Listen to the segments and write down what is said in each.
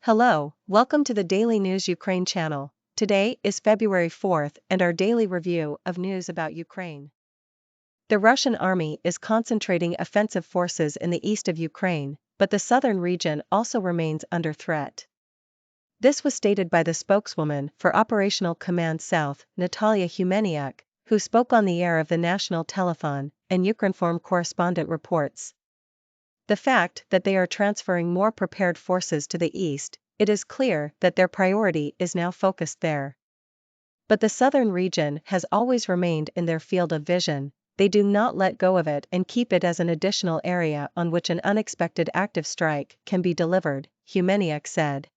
Hello, welcome to the Daily News Ukraine channel. Today is February 4th and our daily review of news about Ukraine. The Russian army is concentrating offensive forces in the east of Ukraine, but the southern region also remains under threat. This was stated by the spokeswoman for Operational Command South, Natalia Humeniuk, who spoke on the air of the national telephone, and Ukrinform correspondent reports. The fact that they are transferring more prepared forces to the east, it is clear that their priority is now focused there. But the southern region has always remained in their field of vision, they do not let go of it and keep it as an additional area on which an unexpected active strike can be delivered, Humeniuk said.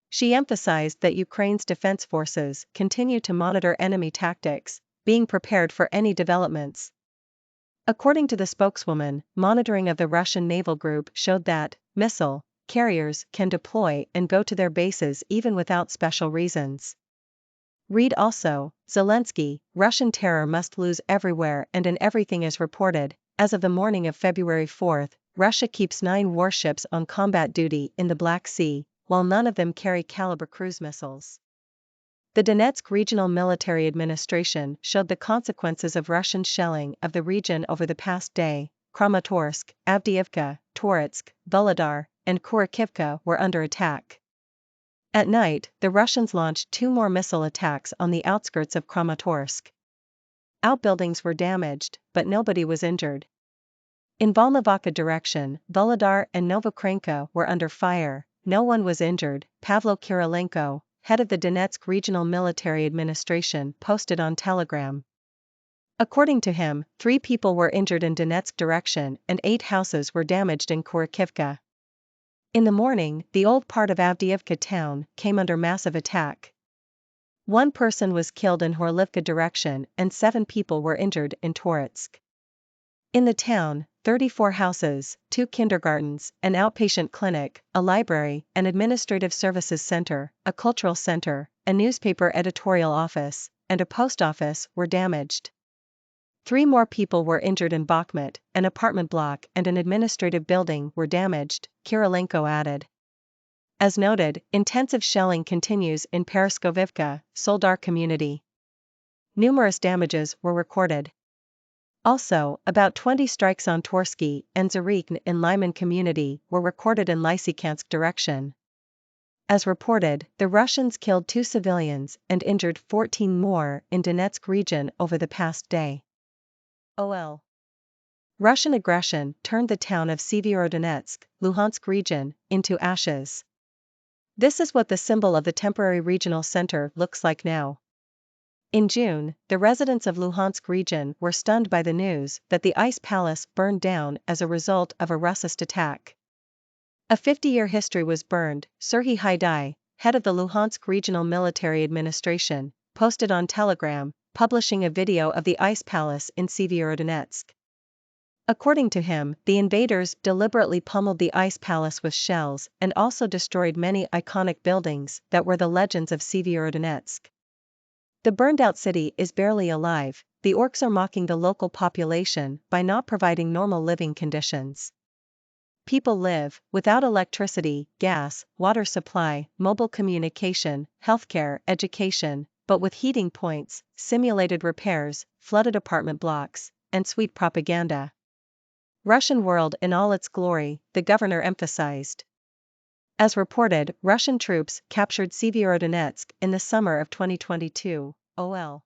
She emphasized that Ukraine's defense forces continue to monitor enemy tactics, being prepared for any developments. According to the spokeswoman, monitoring of the Russian naval group showed that missile carriers can deploy and go to their bases even without special reasons. Read also, Zelensky, Russian terror must lose everywhere and in everything is reported. As of the morning of February 4th, Russia keeps 9 warships on combat duty in the Black Sea, while none of them carry caliber cruise missiles. The Donetsk Regional Military Administration showed the consequences of Russian shelling of the region over the past day. Kramatorsk, Avdiivka, Toretsk, Volodar, and Kurakivka were under attack. At night, the Russians launched 2 more missile attacks on the outskirts of Kramatorsk. Outbuildings were damaged, but nobody was injured. In Volnovakha direction, Volodar and Novokrenka were under fire, no one was injured, Pavlo Kirilenko, head of the Donetsk Regional Military Administration, posted on Telegram. According to him, 3 people were injured in Donetsk direction and 8 houses were damaged in Kurakivka. In the morning, the old part of Avdiivka town came under massive attack. 1 person was killed in Horlivka direction and 7 people were injured in Toretsk. In the town, 34 houses, 2 kindergartens, an outpatient clinic, a library, an administrative services center, a cultural center, a newspaper editorial office, and a post office were damaged. 3 more people were injured in Bakhmut, an apartment block and an administrative building were damaged, Kirilenko added. As noted, intensive shelling continues in Pereskovivka, Soldar community. Numerous damages were recorded. Also, about 20 strikes on Torsky and Zarikn in Lyman community were recorded in Lysychansk direction. As reported, the Russians killed 2 civilians and injured 14 more in Donetsk region over the past day. OL. Russian aggression turned the town of Sievierodonetsk, Luhansk region, into ashes. This is what the symbol of the temporary regional center looks like now. In June, the residents of Luhansk region were stunned by the news that the ice palace burned down as a result of a Russist attack. A 50-year history was burned, Serhiy Haidai, head of the Luhansk Regional Military Administration, posted on Telegram, publishing a video of the ice palace in Sievierodonetsk. According to him, the invaders deliberately pummeled the ice palace with shells and also destroyed many iconic buildings that were the legends of Sievierodonetsk. The burned-out city is barely alive, the orcs are mocking the local population by not providing normal living conditions. People live without electricity, gas, water supply, mobile communication, healthcare, education, but with heating points, simulated repairs, flooded apartment blocks, and sweet propaganda. Russian world in all its glory, the governor emphasized. As reported, Russian troops captured Sievierodonetsk in the summer of 2022, OL.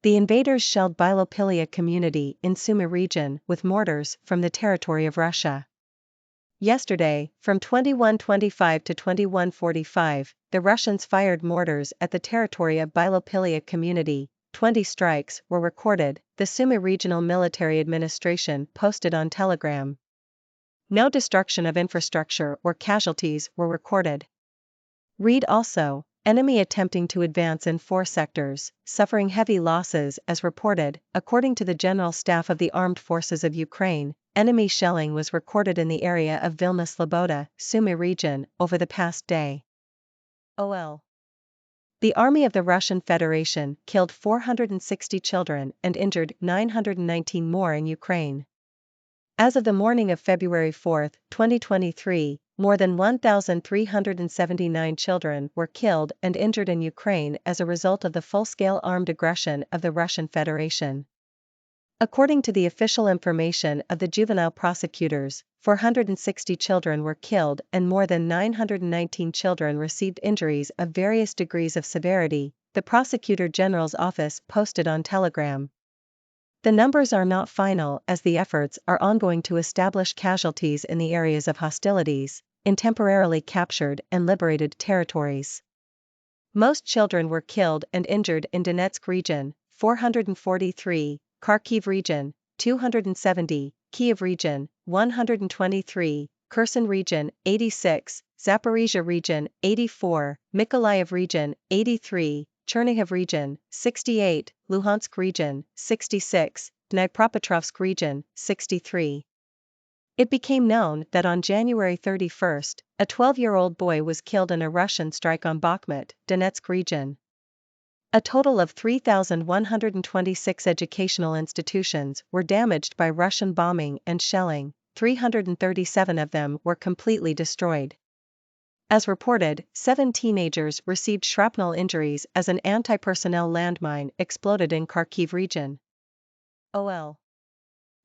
The invaders shelled Bilopilia community in Sumy region with mortars from the territory of Russia. Yesterday, from 21:25 to 21:45, the Russians fired mortars at the territory of Bilopilia community. 20 strikes were recorded, the Sumy Regional Military Administration posted on Telegram. No destruction of infrastructure or casualties were recorded. Read also, enemy attempting to advance in 4 sectors, suffering heavy losses as reported. According to the General Staff of the Armed Forces of Ukraine, enemy shelling was recorded in the area of Vilna Sloboda, Sumy region, over the past day. OL. The Army of the Russian Federation killed 460 children and injured 919 more in Ukraine. As of the morning of February 4, 2023, more than 1,379 children were killed and injured in Ukraine as a result of the full-scale armed aggression of the Russian Federation. According to the official information of the juvenile prosecutors, 460 children were killed and more than 919 children received injuries of various degrees of severity, the Prosecutor General's office posted on Telegram. The numbers are not final as the efforts are ongoing to establish casualties in the areas of hostilities, in temporarily captured and liberated territories. Most children were killed and injured in Donetsk region, 443, Kharkiv region, 270, Kiev region, 123, Kherson region, 86, Zaporizhzhia region, 84, Mykolaiv region, 83, Chernihiv region, 68, Luhansk region, 66, Dnipropetrovsk region, 63. It became known that on January 31, a 12-year-old boy was killed in a Russian strike on Bakhmut, Donetsk region. A total of 3,126 educational institutions were damaged by Russian bombing and shelling, 337 of them were completely destroyed. As reported, 7 teenagers received shrapnel injuries as an anti-personnel landmine exploded in Kharkiv region. OL.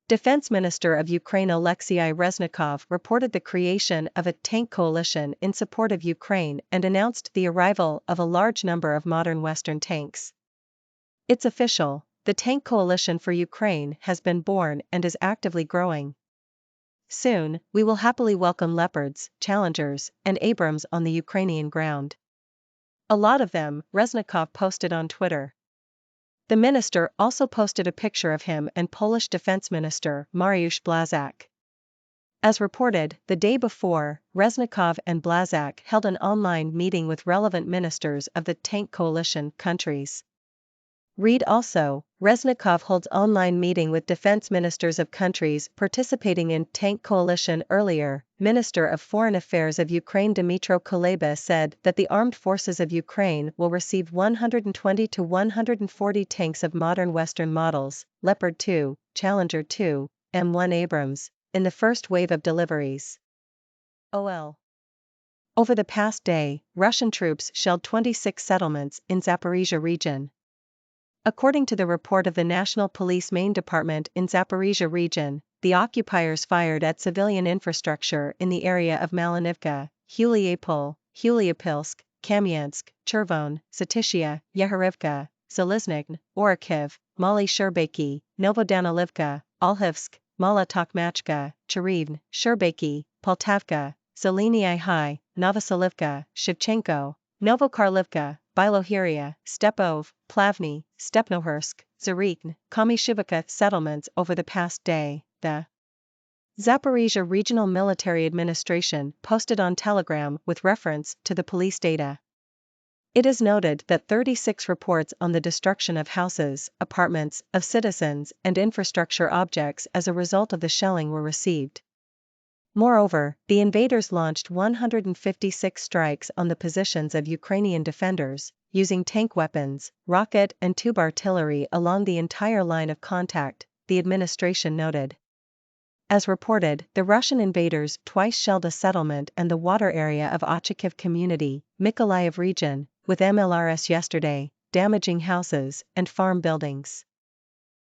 Defense Minister of Ukraine Oleksiy Reznikov reported the creation of a tank coalition in support of Ukraine and announced the arrival of a large number of modern Western tanks. It's official, the Tank Coalition for Ukraine has been born and is actively growing. Soon, we will happily welcome Leopards, Challengers, and Abrams on the Ukrainian ground. A lot of them, Reznikov posted on Twitter. The minister also posted a picture of him and Polish Defense Minister Mariusz Błaszczak. As reported, the day before, Reznikov and Błaszczak held an online meeting with relevant ministers of the Tank Coalition countries. Read also, Reznikov holds online meeting with defense ministers of countries participating in Tank Coalition earlier. Minister of Foreign Affairs of Ukraine Dmytro Kuleba said that the armed forces of Ukraine will receive 120 to 140 tanks of modern Western models, Leopard 2, Challenger 2, M1 Abrams, in the first wave of deliveries. OL. Over the past day, Russian troops shelled 26 settlements in Zaporizhzhia region. According to the report of the National Police Main Department in Zaporizhzhia region, the occupiers fired at civilian infrastructure in the area of Malinivka, Huliapol, Huliapilsk, Kamyansk, Chervon, Zatishia, Yehorivka, Zalizny, Ochakiv, Mali Sherbaki, Novodanilivka, Olhivsk, Mala Tokmachka, Cherivn, Sherbaki, Poltavka, Zelenyi High, Novoselivka, Shevchenko, Novokarlivka, Bilohiria, Stepov, Plavny, Stepnohursk, Zarikn, Kamyshivka settlements over the past day, the Zaporizhzhia Regional Military Administration posted on Telegram with reference to the police data. It is noted that 36 reports on the destruction of houses, apartments, of citizens, and infrastructure objects as a result of the shelling were received. Moreover, the invaders launched 156 strikes on the positions of Ukrainian defenders, using tank weapons, rocket and tube artillery along the entire line of contact, the administration noted. As reported, the Russian invaders twice shelled a settlement and the water area of Ochakiv community, Mykolaiv region, with MLRS yesterday, damaging houses and farm buildings.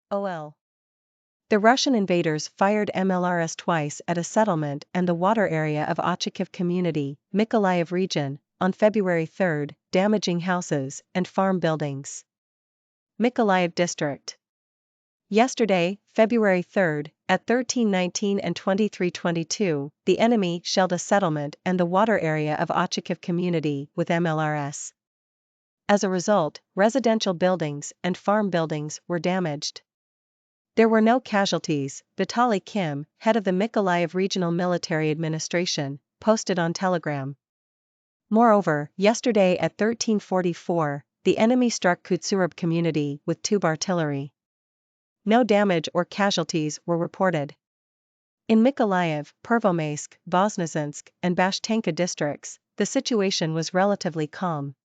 OL. The Russian invaders fired MLRS twice at a settlement and the water area of Ochakiv community, Mykolaiv region, on February 3, damaging houses and farm buildings. Mykolaiv district. Yesterday, February 3, at 13:19 and 23:22, the enemy shelled a settlement and the water area of Ochakiv community with MLRS. As a result, residential buildings and farm buildings were damaged. There were no casualties, Vitaly Kim, head of the Mykolaiv Regional Military Administration, posted on Telegram. Moreover, yesterday at 13:44, the enemy struck Kutsurub community with tube artillery. No damage or casualties were reported. In Mykolaiv, Pervomaisk, Voznesensk, and Bashtanka districts, the situation was relatively calm.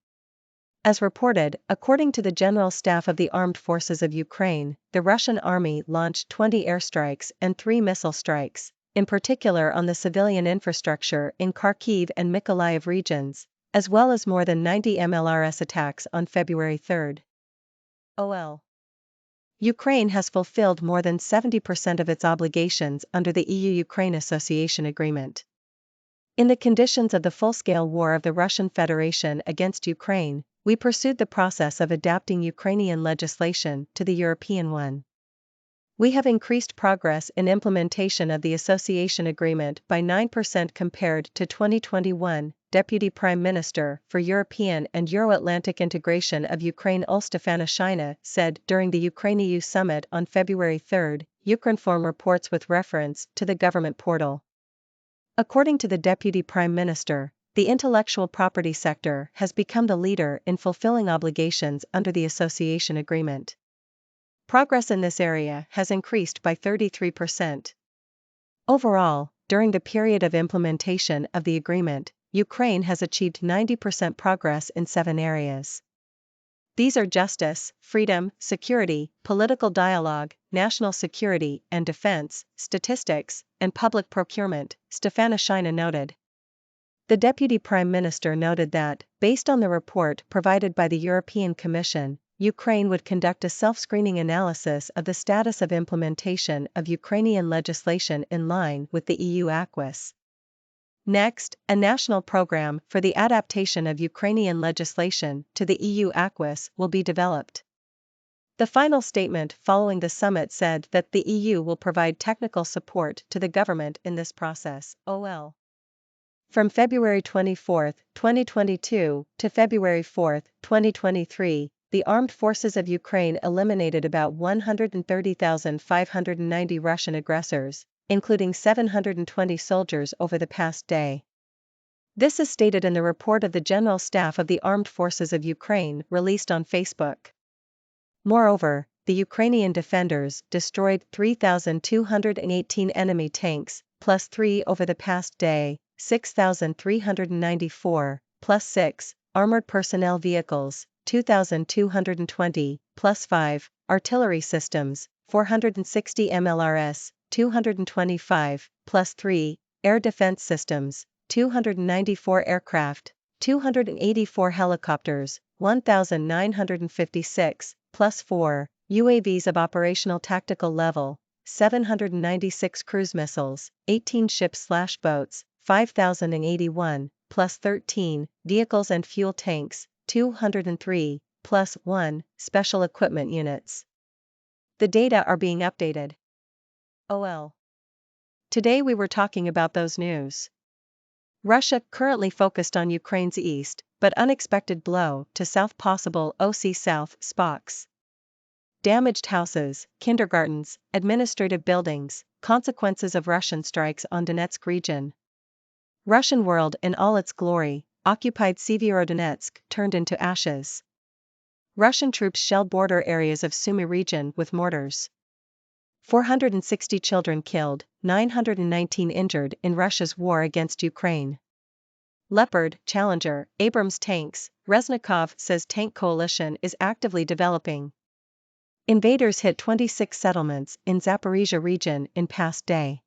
As reported, according to the General Staff of the Armed Forces of Ukraine, the Russian army launched 20 airstrikes and 3 missile strikes, in particular on the civilian infrastructure in Kharkiv and Mykolaiv regions, as well as more than 90 MLRS attacks on February 3. OL. Ukraine has fulfilled more than 70% of its obligations under the EU-Ukraine Association Agreement. In the conditions of the full-scale war of the Russian Federation against Ukraine, we pursued the process of adapting Ukrainian legislation to the European one. We have increased progress in implementation of the association agreement by 9% compared to 2021, Deputy Prime Minister for European and Euro-Atlantic Integration of Ukraine Stefanishyna said during the Ukraine-EU summit on February 3, Ukrinform reports with reference to the government portal. According to the Deputy Prime Minister, the intellectual property sector has become the leader in fulfilling obligations under the association agreement. Progress in this area has increased by 33%. Overall, during the period of implementation of the agreement, Ukraine has achieved 90% progress in 7 areas. These are justice, freedom, security, political dialogue, national security and defense, statistics, and public procurement, Stefanishyna noted. The Deputy Prime Minister noted that, based on the report provided by the European Commission, Ukraine would conduct a self-screening analysis of the status of implementation of Ukrainian legislation in line with the EU acquis. Next, a national program for the adaptation of Ukrainian legislation to the EU acquis will be developed. The final statement following the summit said that the EU will provide technical support to the government in this process. OL. From February 24, 2022 to February 4, 2023, the armed forces of Ukraine eliminated about 130,590 Russian aggressors, including 720 soldiers over the past day. This is stated in the report of the General Staff of the Armed Forces of Ukraine released on Facebook. Moreover, the Ukrainian defenders destroyed 3,218 enemy tanks, plus 3 over the past day, 6,394, plus 6, armored personnel vehicles, 2,220, plus 5, artillery systems, 460 MLRS, 225, plus 3, air defense systems, 294 aircraft, 284 helicopters, 1,956, plus 4, UAVs of operational tactical level, 796 cruise missiles, 18 ships/boats, 5,081, plus 13, vehicles and fuel tanks, 203, plus 1, special equipment units. The data are being updated. OL. Today we were talking about those news. Russia currently focused on Ukraine's east, but unexpected blow to south possible OC South spox. Damaged houses, kindergartens, administrative buildings, consequences of Russian strikes on Donetsk region. Russian world in all its glory, occupied Sievierodonetsk turned into ashes. Russian troops shelled border areas of Sumy region with mortars. 460 children killed, 919 injured in Russia's war against Ukraine. Leopard, Challenger, Abrams tanks, Reznikov says tank coalition is actively developing. Invaders hit 26 settlements in Zaporizhzhia region in past day.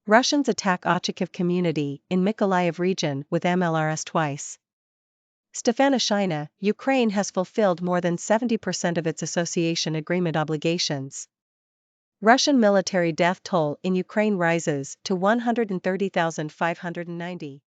Russians attack Ochakiv community in Mykolaiv region with MLRS twice. Stefanishyna, Ukraine has fulfilled more than 70% of its association agreement obligations. Russian military death toll in Ukraine rises to 130,590.